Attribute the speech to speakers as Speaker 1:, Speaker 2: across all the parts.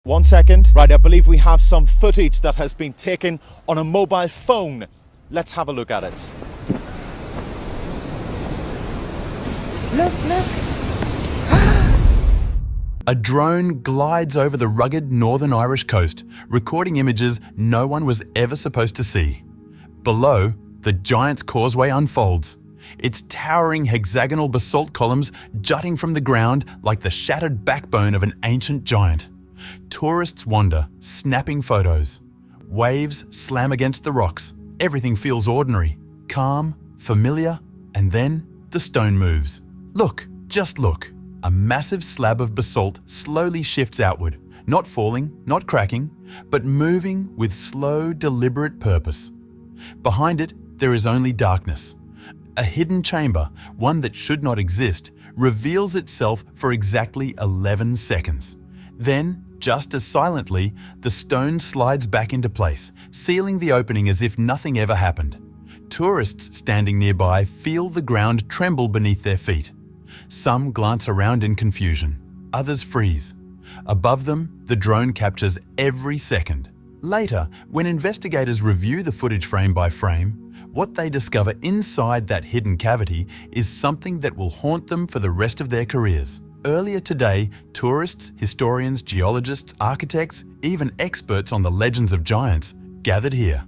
Speaker 1: 1 second. Right, I believe we have some footage that has been taken on a mobile phone. Let's have a look at it.
Speaker 2: Look.
Speaker 3: A drone glides over the rugged northern Irish coast, recording images no one was ever supposed to see. Below, the giant's Causeway unfolds, its towering hexagonal basalt columns jutting from the ground like the shattered backbone of an ancient giant. Tourists wander, snapping photos. Waves slam against the rocks. Everything feels ordinary, calm, familiar, and then the stone moves. Look, just look. A massive slab of basalt slowly shifts outward, not falling, not cracking, but moving with slow, deliberate purpose. Behind it, there is only darkness. A hidden chamber, one that should not exist, reveals itself for exactly 11 seconds. Then, just as silently, the stone slides back into place, sealing the opening as if nothing ever happened. Tourists standing nearby feel the ground tremble beneath their feet. Some glance around in confusion, others freeze. Above them, the drone captures every second. Later, when investigators review the footage frame by frame, what they discover inside that hidden cavity is something that will haunt them for the rest of their careers. Earlier today, tourists, historians, geologists, architects, even experts on the legends of giants gathered here.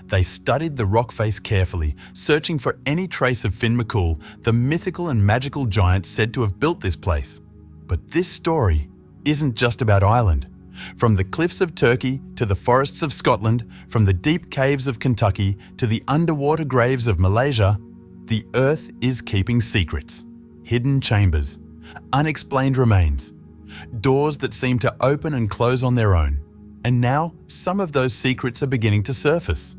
Speaker 3: They studied the rock face carefully, searching for any trace of Finn McCool, the mythical and magical giant said to have built this place. But this story isn't just about Ireland. From the cliffs of Turkey to the forests of Scotland, from the deep caves of Kentucky to the underwater graves of Malaysia, the earth is keeping secrets, hidden chambers, unexplained remains, doors that seem to open and close on their own. And now, some of those secrets are beginning to surface.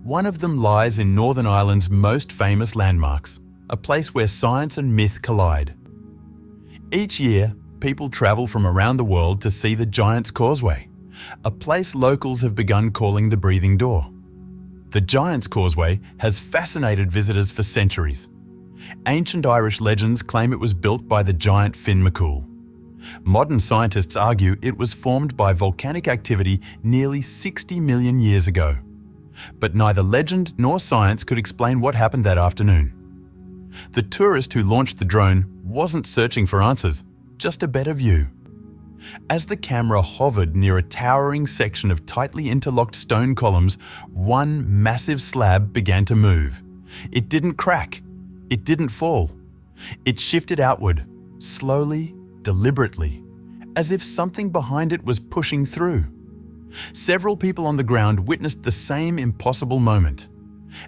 Speaker 3: One of them lies in Northern Ireland's most famous landmarks, a place where science and myth collide. Each year, people travel from around the world to see the Giant's Causeway, a place locals have begun calling the breathing door. The Giant's Causeway has fascinated visitors for centuries. Ancient Irish legends claim it was built by the giant Finn McCool. Modern scientists argue it was formed by volcanic activity nearly 60 million years ago. But neither legend nor science could explain what happened that afternoon. The tourist who launched the drone wasn't searching for answers, just a better view. As the camera hovered near a towering section of tightly interlocked stone columns, one massive slab began to move. It didn't crack. It didn't fall. It shifted outward, slowly, deliberately, as if something behind it was pushing through. Several people on the ground witnessed the same impossible moment.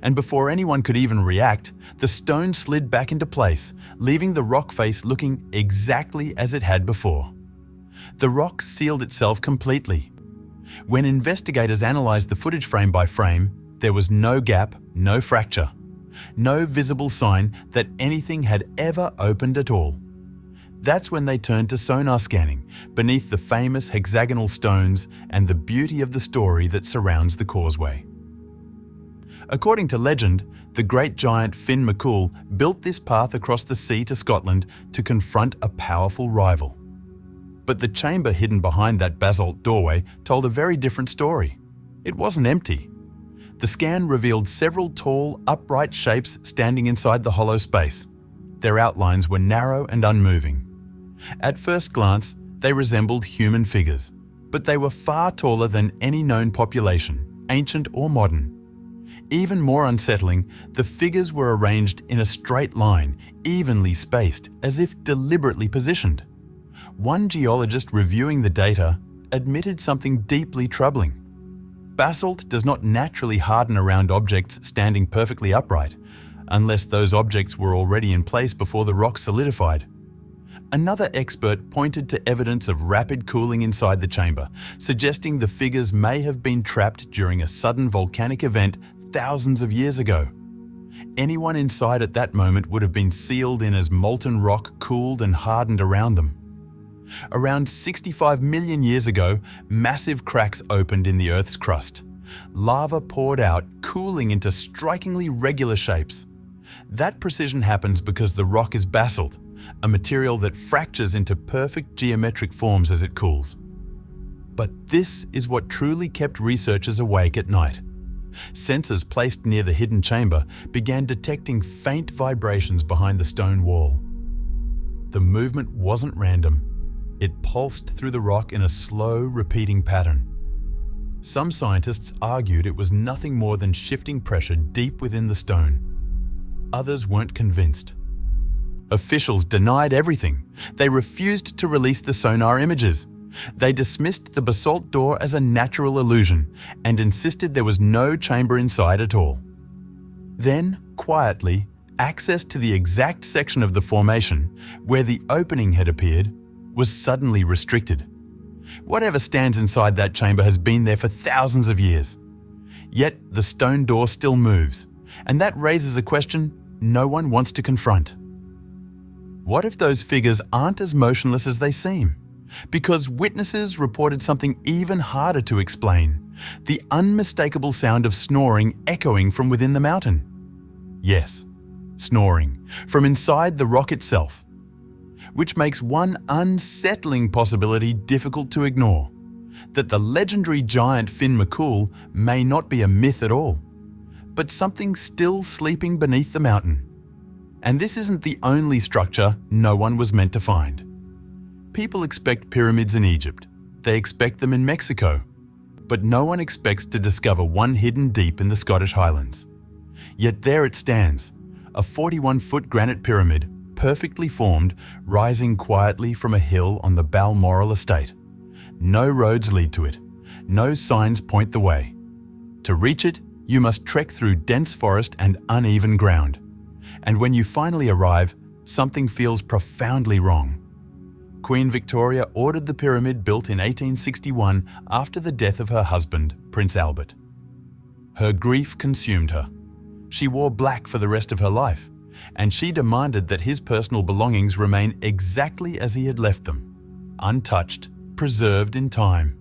Speaker 3: And before anyone could even react, the stone slid back into place, leaving the rock face looking exactly as it had before. The rock sealed itself completely. When investigators analyzed the footage frame by frame, there was no gap, no fracture, no visible sign that anything had ever opened at all. That's when they turned to sonar scanning beneath the famous hexagonal stones and the beauty of the story that surrounds the causeway. According to legend, the great giant Finn McCool built this path across the sea to Scotland to confront a powerful rival. But the chamber hidden behind that basalt doorway told a very different story. It wasn't empty. The scan revealed several tall, upright shapes standing inside the hollow space. Their outlines were narrow and unmoving. At first glance, they resembled human figures, but they were far taller than any known population, ancient or modern. Even more unsettling, the figures were arranged in a straight line, evenly spaced, as if deliberately positioned. One geologist reviewing the data admitted something deeply troubling. Basalt does not naturally harden around objects standing perfectly upright, unless those objects were already in place before the rock solidified. Another expert pointed to evidence of rapid cooling inside the chamber, suggesting the figures may have been trapped during a sudden volcanic event thousands of years ago. Anyone inside at that moment would have been sealed in as molten rock cooled and hardened around them. Around 65 million years ago, massive cracks opened in the Earth's crust. Lava poured out, cooling into strikingly regular shapes. That precision happens because the rock is basalt, a material that fractures into perfect geometric forms as it cools. But this is what truly kept researchers awake at night. Sensors placed near the hidden chamber began detecting faint vibrations behind the stone wall. The movement wasn't random. It pulsed through the rock in a slow, repeating pattern. Some scientists argued it was nothing more than shifting pressure deep within the stone. Others weren't convinced. Officials denied everything. They refused to release the sonar images. They dismissed the basalt door as a natural illusion and insisted there was no chamber inside at all. Then, quietly, access to the exact section of the formation where the opening had appeared was suddenly restricted. Whatever stands inside that chamber has been there for thousands of years. Yet the stone door still moves, and that raises a question no one wants to confront. What if those figures aren't as motionless as they seem? Because witnesses reported something even harder to explain: the unmistakable sound of snoring echoing from within the mountain. Yes, snoring, from inside the rock itself. Which makes one unsettling possibility difficult to ignore: that the legendary giant Finn McCool may not be a myth at all, but something still sleeping beneath the mountain. And this isn't the only structure no one was meant to find. People expect pyramids in Egypt. They expect them in Mexico. But no one expects to discover one hidden deep in the Scottish Highlands. Yet there it stands, a 41-foot granite pyramid, perfectly formed, rising quietly from a hill on the Balmoral estate. No roads lead to it. No signs point the way. To reach it, you must trek through dense forest and uneven ground. And when you finally arrive, something feels profoundly wrong. Queen Victoria ordered the pyramid built in 1861 after the death of her husband, Prince Albert. Her grief consumed her. She wore black for the rest of her life, and she demanded that his personal belongings remain exactly as he had left them, untouched, preserved in time.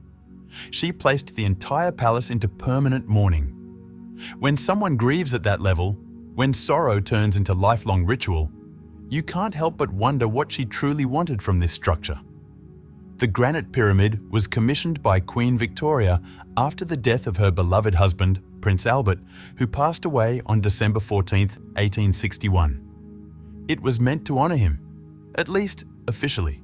Speaker 3: She placed the entire palace into permanent mourning. When someone grieves at that level, when sorrow turns into lifelong ritual, you can't help but wonder what she truly wanted from this structure. The granite pyramid was commissioned by Queen Victoria after the death of her beloved husband, Prince Albert, who passed away on December 14, 1861. It was meant to honor him, at least officially.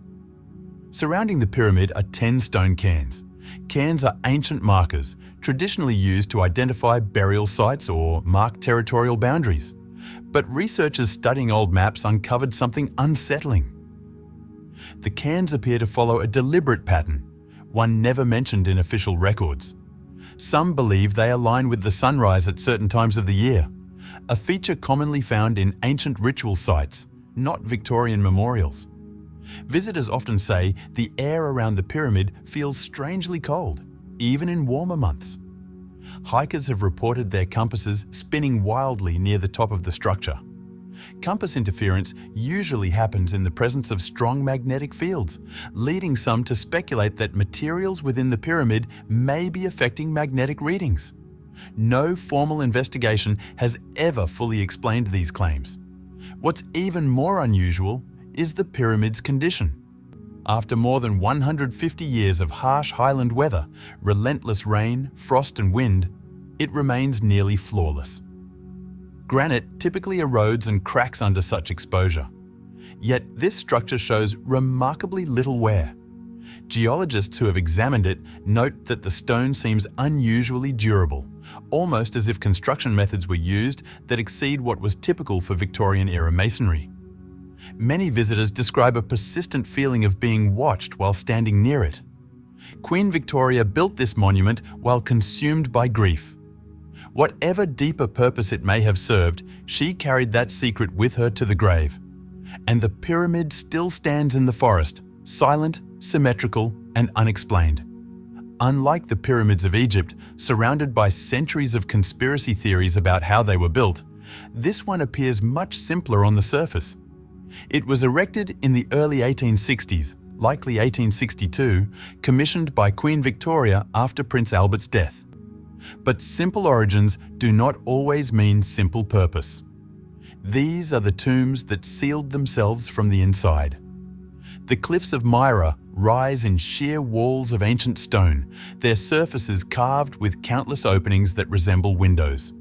Speaker 3: Surrounding the pyramid are 10 stone cairns. Cairns are ancient markers, traditionally used to identify burial sites or mark territorial boundaries. But researchers studying old maps uncovered something unsettling. The cairns appear to follow a deliberate pattern, one never mentioned in official records. Some believe they align with the sunrise at certain times of the year, a feature commonly found in ancient ritual sites, not Victorian memorials. Visitors often say the air around the pyramid feels strangely cold, even in warmer months. Hikers have reported their compasses spinning wildly near the top of the structure. Compass interference usually happens in the presence of strong magnetic fields, leading some to speculate that materials within the pyramid may be affecting magnetic readings. No formal investigation has ever fully explained these claims. What's even more unusual is the pyramid's condition. After more than 150 years of harsh highland weather, relentless rain, frost and wind, it remains nearly flawless. Granite typically erodes and cracks under such exposure. Yet this structure shows remarkably little wear. Geologists who have examined it note that the stone seems unusually durable, almost as if construction methods were used that exceed what was typical for Victorian-era masonry. Many visitors describe a persistent feeling of being watched while standing near it. Queen Victoria built this monument while consumed by grief. Whatever deeper purpose it may have served, she carried that secret with her to the grave. And the pyramid still stands in the forest, silent, symmetrical, and unexplained. Unlike the pyramids of Egypt, surrounded by centuries of conspiracy theories about how they were built, this one appears much simpler on the surface. It was erected in the early 1860s, likely 1862, commissioned by Queen Victoria after Prince Albert's death. But simple origins do not always mean simple purpose. These are the tombs that sealed themselves from the inside. The cliffs of Myra rise in sheer walls of ancient stone, their surfaces carved with countless openings that resemble windows.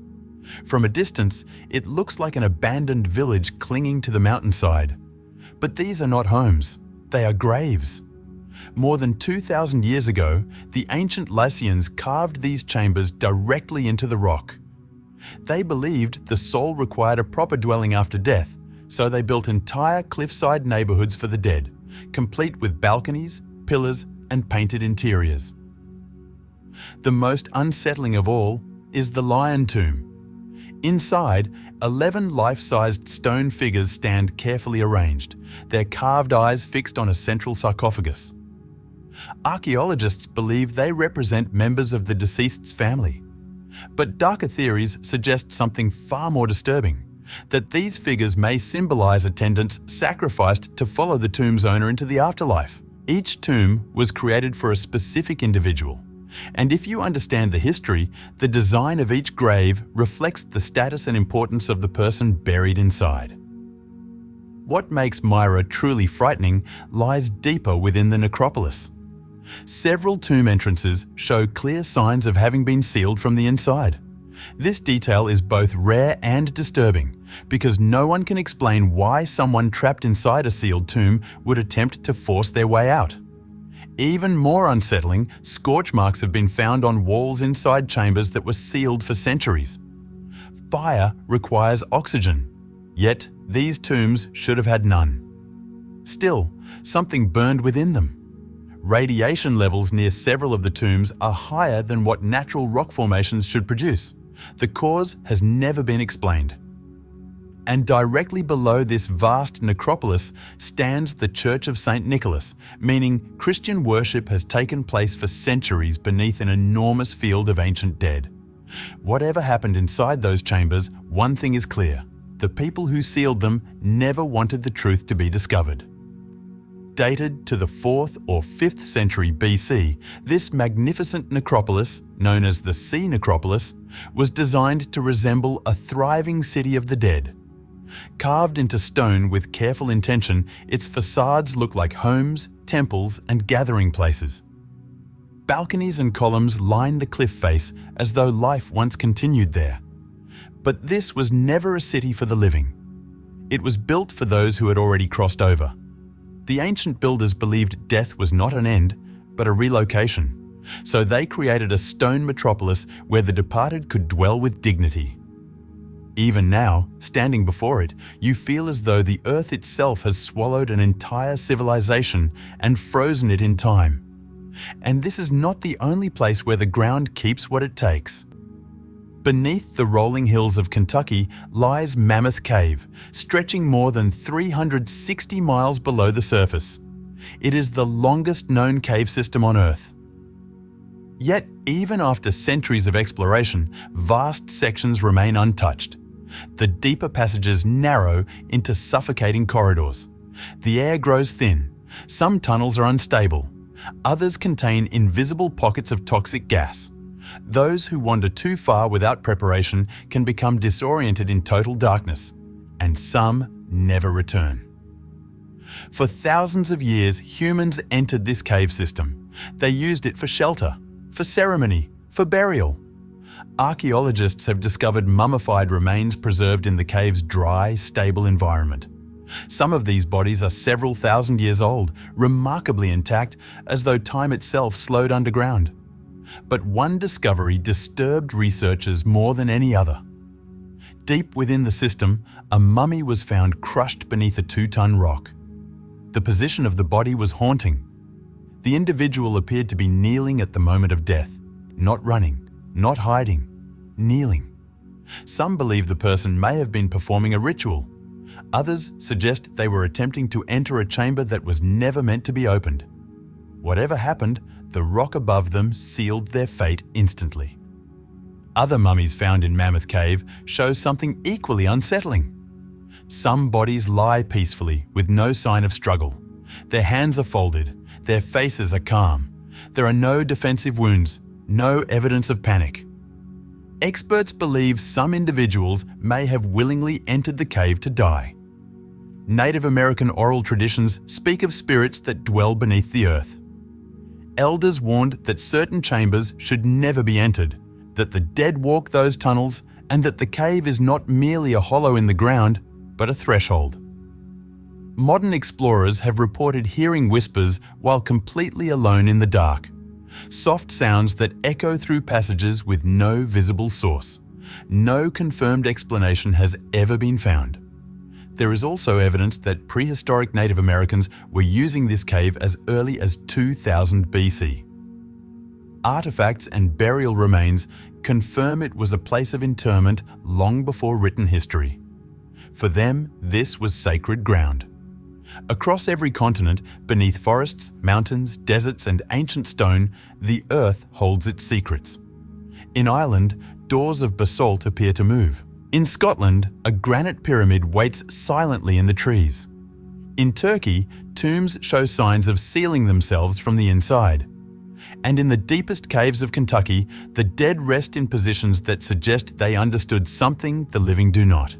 Speaker 3: From a distance, it looks like an abandoned village clinging to the mountainside. But these are not homes, they are graves. More than 2,000 years ago, the ancient Lycians carved these chambers directly into the rock. They believed the soul required a proper dwelling after death, so they built entire cliffside neighborhoods for the dead, complete with balconies, pillars, and painted interiors. The most unsettling of all is the lion tomb. Inside, 11 life-sized stone figures stand carefully arranged, their carved eyes fixed on a central sarcophagus. Archaeologists believe they represent members of the deceased's family. But darker theories suggest something far more disturbing, that these figures may symbolize attendants sacrificed to follow the tomb's owner into the afterlife. Each tomb was created for a specific individual, and if you understand the history, the design of each grave reflects the status and importance of the person buried inside. What makes Myra truly frightening lies deeper within the necropolis. Several tomb entrances show clear signs of having been sealed from the inside. This detail is both rare and disturbing, because no one can explain why someone trapped inside a sealed tomb would attempt to force their way out. Even more unsettling, scorch marks have been found on walls inside chambers that were sealed for centuries. Fire requires oxygen, yet these tombs should have had none. Still, something burned within them. Radiation levels near several of the tombs are higher than what natural rock formations should produce. The cause has never been explained. And directly below this vast necropolis stands the Church of St. Nicholas, meaning Christian worship has taken place for centuries beneath an enormous field of ancient dead. Whatever happened inside those chambers, one thing is clear: the people who sealed them never wanted the truth to be discovered. Dated to the 4th or 5th century BC, this magnificent necropolis, known as the Sea Necropolis, was designed to resemble a thriving city of the dead. Carved into stone with careful intention, its facades look like homes, temples, and gathering places. Balconies and columns line the cliff face as though life once continued there. But this was never a city for the living. It was built for those who had already crossed over. The ancient builders believed death was not an end, but a relocation, so they created a stone metropolis where the departed could dwell with dignity. Even now, standing before it, you feel as though the earth itself has swallowed an entire civilization and frozen it in time. And this is not the only place where the ground keeps what it takes. Beneath the rolling hills of Kentucky lies Mammoth Cave, stretching more than 360 miles below the surface. It is the longest known cave system on Earth. Yet, even after centuries of exploration, vast sections remain untouched. The deeper passages narrow into suffocating corridors. The air grows thin. Some tunnels are unstable. Others contain invisible pockets of toxic gas. Those who wander too far without preparation can become disoriented in total darkness, and some never return. For thousands of years, humans entered this cave system. They used it for shelter, for ceremony, for burial. Archaeologists have discovered mummified remains preserved in the cave's dry, stable environment. Some of these bodies are several thousand years old, remarkably intact, as though time itself slowed underground. But one discovery disturbed researchers more than any other. Deep within the system, a mummy was found crushed beneath a 2-ton rock. The position of the body was haunting. The individual appeared to be kneeling at the moment of death, not running, not hiding, kneeling. Some believe the person may have been performing a ritual. Others suggest they were attempting to enter a chamber that was never meant to be opened. Whatever happened, the rock above them sealed their fate instantly. Other mummies found in Mammoth Cave show something equally unsettling. Some bodies lie peacefully with no sign of struggle. Their hands are folded, their faces are calm. There are no defensive wounds, no evidence of panic. Experts believe some individuals may have willingly entered the cave to die. Native American oral traditions speak of spirits that dwell beneath the earth. Elders warned that certain chambers should never be entered, that the dead walk those tunnels, and that the cave is not merely a hollow in the ground, but a threshold. Modern explorers have reported hearing whispers while completely alone in the dark. Soft sounds that echo through passages with no visible source. No confirmed explanation has ever been found. There is also evidence that prehistoric Native Americans were using this cave as early as 2000 BC. Artifacts and burial remains confirm it was a place of interment long before written history. For them, this was sacred ground. Across every continent, beneath forests, mountains, deserts, and ancient stone, the earth holds its secrets. In Ireland, doors of basalt appear to move. In Scotland, a granite pyramid waits silently in the trees. In Turkey, tombs show signs of sealing themselves from the inside. And in the deepest caves of Kentucky, the dead rest in positions that suggest they understood something the living do not.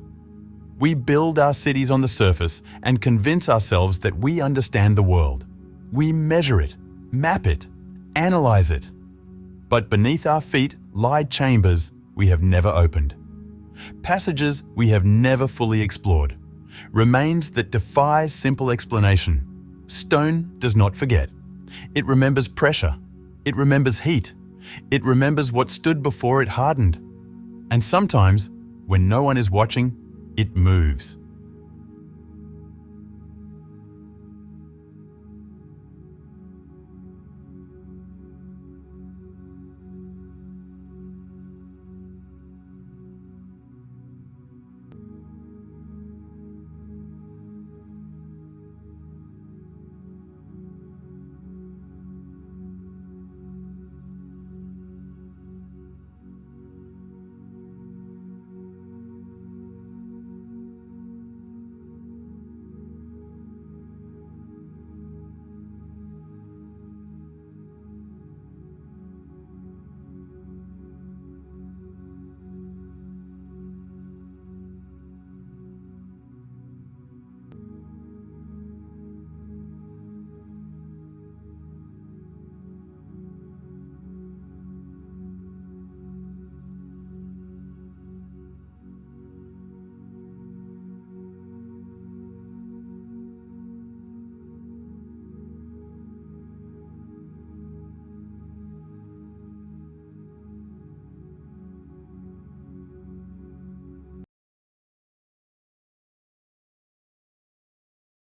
Speaker 3: We build our cities on the surface and convince ourselves that we understand the world. We measure it, map it, analyze it. But beneath our feet lie chambers we have never opened. Passages we have never fully explored. Remains that defy simple explanation. Stone does not forget. It remembers pressure. It remembers heat. It remembers what stood before it hardened. And sometimes, when no one is watching, it moves.